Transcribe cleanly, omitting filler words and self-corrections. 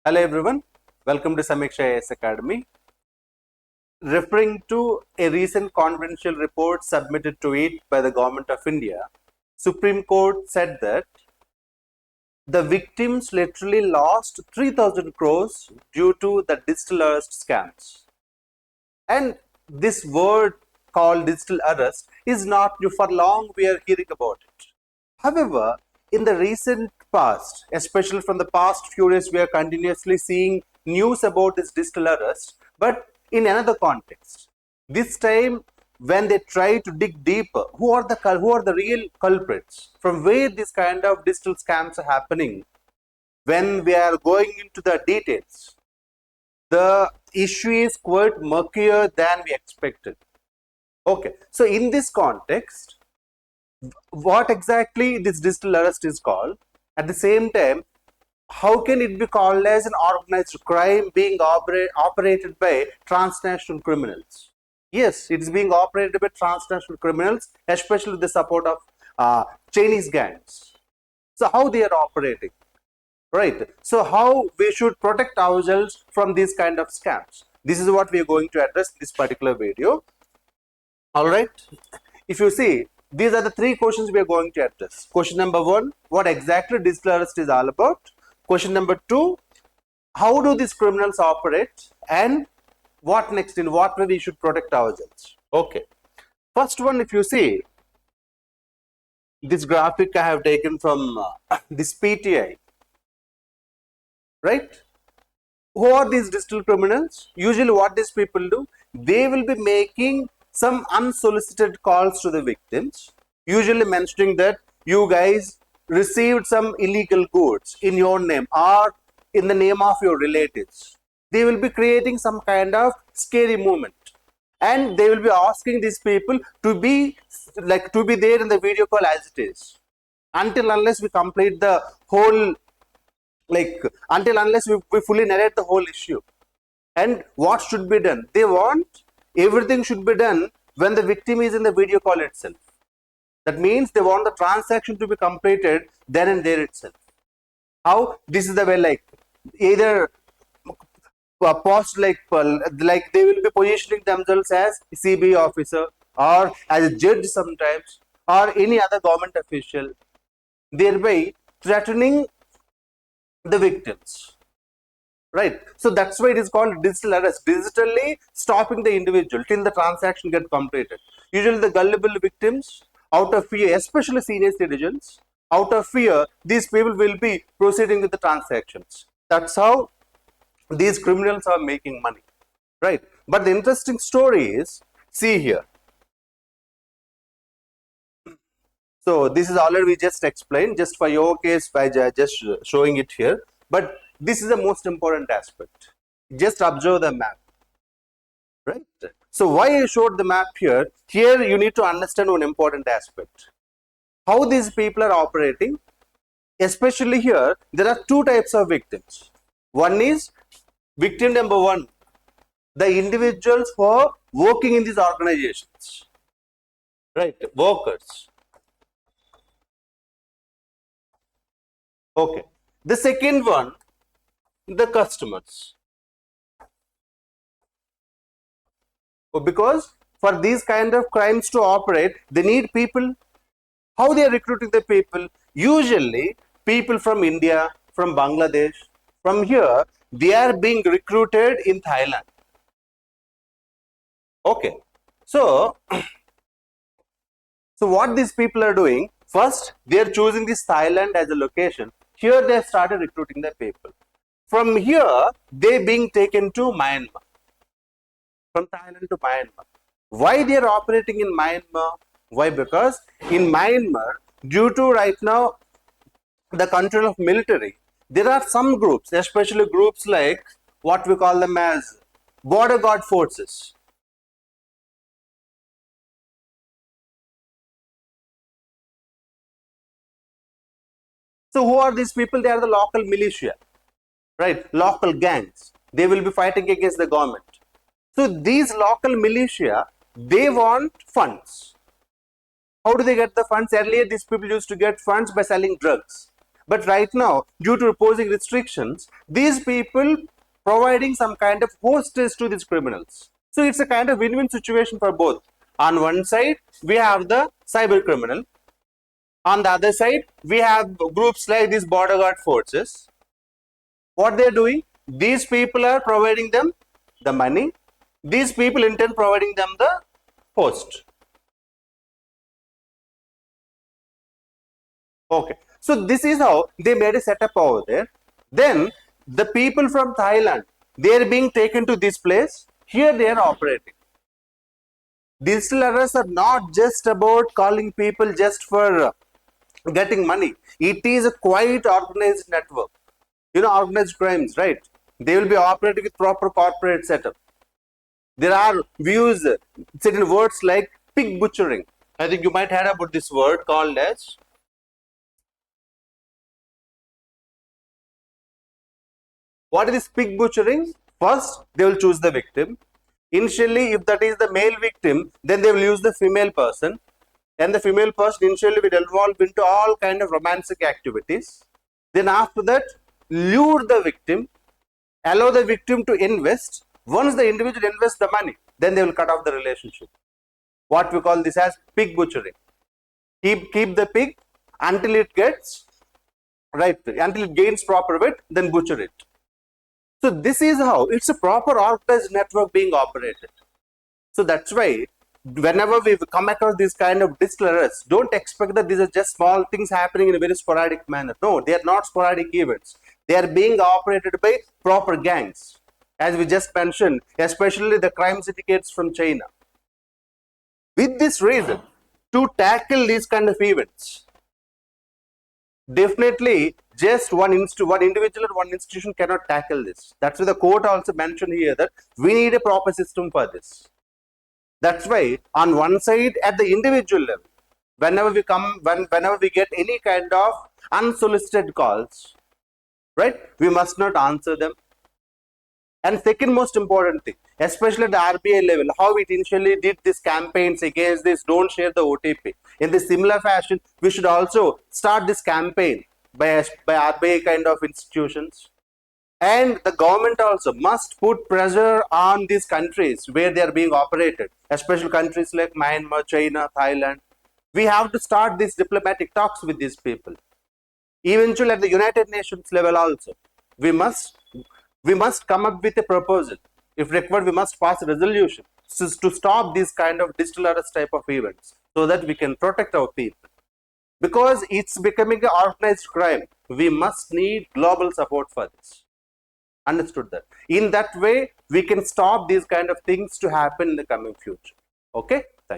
Hello everyone, welcome to Samiksha IAS Academy. Referring to a recent confidential report submitted to it by the Government of India, Supreme Court said that the victims literally lost 3,000 crores due to the digital arrest scams. And this word called digital arrest is not new. For long we are hearing about it. However, in the recent past, especially from the past few days, we are continuously seeing news about this digital arrest, but in another context. This time, when they try to dig deeper, who are the real culprits? From where this kind of digital scams are happening? When we are going into the details, the issue is quite murkier than we expected. Okay, so in this context, what exactly this digital arrest is called? At the same time, how can it be called as an organized crime being operated by transnational criminals? Yes, it is being operated by transnational criminals, especially with the support of Chinese gangs. So how they are operating? Right. So how we should protect ourselves from these kind of scams? This is what we are going to address in this particular video. All right. If you see, these are the three questions we are going to address. Question number one, what exactly digital arrest is all about? Question number two, how do these criminals operate? And what next, in what way we should protect ourselves? Okay. First one, if you see, this graphic I have taken from this PTI. Right? Who are these digital criminals? Usually what these people do, they will be making some unsolicited calls to the victims, usually mentioning that you guys received some illegal goods in your name or in the name of your relatives. They will be creating some kind of scary moment, and they will be asking these people to be there in the video call as it is, until unless we complete the whole, until unless we fully narrate the whole issue. And what should be done? They want everything should be done when the victim is in the video call itself. That means they want the transaction to be completed then and there itself. How? This is the way, either post they will be positioning themselves as CBI officer or as a judge sometimes or any other government official, thereby threatening the victims. Right. So that's why it is called digital arrest, digitally stopping the individual till the transaction get completed. Usually the gullible victims, out of fear, especially senior citizens, out of fear, these people will be proceeding with the transactions. That's how these criminals are making money. Right. But the interesting story is, see here. So this is already we just explained, just for your case by just showing it here. But this is the most important aspect. Just observe the map, right? So why I showed the map here? Here you need to understand one important aspect. How these people are operating. Especially here, there are two types of victims. One is victim number one, the individuals who are working in these organizations, right? Workers. Okay. The second one, the customers. Because for these kind of crimes to operate, they need people. How they are recruiting the people? Usually people from India, from Bangladesh, from here, they are being recruited in Thailand. Okay. So what these people are doing, first they are choosing this Thailand as a location. Here they have started recruiting the people. From here, they being taken to Myanmar. From Thailand to Myanmar. Why they are operating in Myanmar? Why? Because in Myanmar, due to right now the control of military, there are some groups, especially groups like what we call them as border guard forces. So who are these people? They are the local militia, right? Local gangs. They will be fighting against the government. So these local militia, they want funds. How do they get the funds? Earlier, these people used to get funds by selling drugs. But right now, due to imposing restrictions, these people providing some kind of hostage to these criminals. So it's a kind of win-win situation for both. On one side, we have the cyber criminal. On the other side, we have groups like these border guard forces. What they're doing? These people are providing them the money. These people in turn providing them the host. Okay. So this is how they made a setup over there. Then the people from Thailand, they are being taken to this place. Here they are operating. Digital arrests are not just about calling people just for getting money. It is a quite organized network. You know, organized crimes, right? They will be operating with proper corporate setup. There are views, certain words like pig butchering. I think you might have heard about this word called as. What is this pig butchering? First, they will choose the victim. Initially, if that is the male victim, then they will use the female person. And the female person initially will evolve into all kind of romantic activities. Then after that, lure the victim, allow the victim to invest. Once the individual invests the money, then they will cut off the relationship. What we call this as pig butchering. Keep the pig until it gets, right, until it gains proper weight, then butcher it. So this is how it's a proper organized network being operated. So that's why whenever we come across this kind of digital arrests, don't expect that these are just small things happening in a very sporadic manner. No, they are not sporadic events. They are being operated by proper gangs. As we just mentioned, especially the crime syndicates from China. With this reason, to tackle these kind of events, definitely just one individual or one institution cannot tackle this. That's why the court also mentioned here that we need a proper system for this. That's why on one side, at the individual level, whenever we get any kind of unsolicited calls, right, we must not answer them. And second most important thing, especially at the RBI level, how it initially did these campaigns against this, don't share the OTP. In the similar fashion, we should also start this campaign by RBI kind of institutions. And the government also must put pressure on these countries where they are being operated, especially countries like Myanmar, China, Thailand. We have to start these diplomatic talks with these people. Eventually, at the United Nations level also, we must come up with a proposal. If required, we must pass a resolution to stop these kind of digital arrest type of events so that we can protect our people. Because it's becoming an organized crime, we must need global support for this. Understood that? In that way, we can stop these kind of things to happen in the coming future. Okay? Thank you.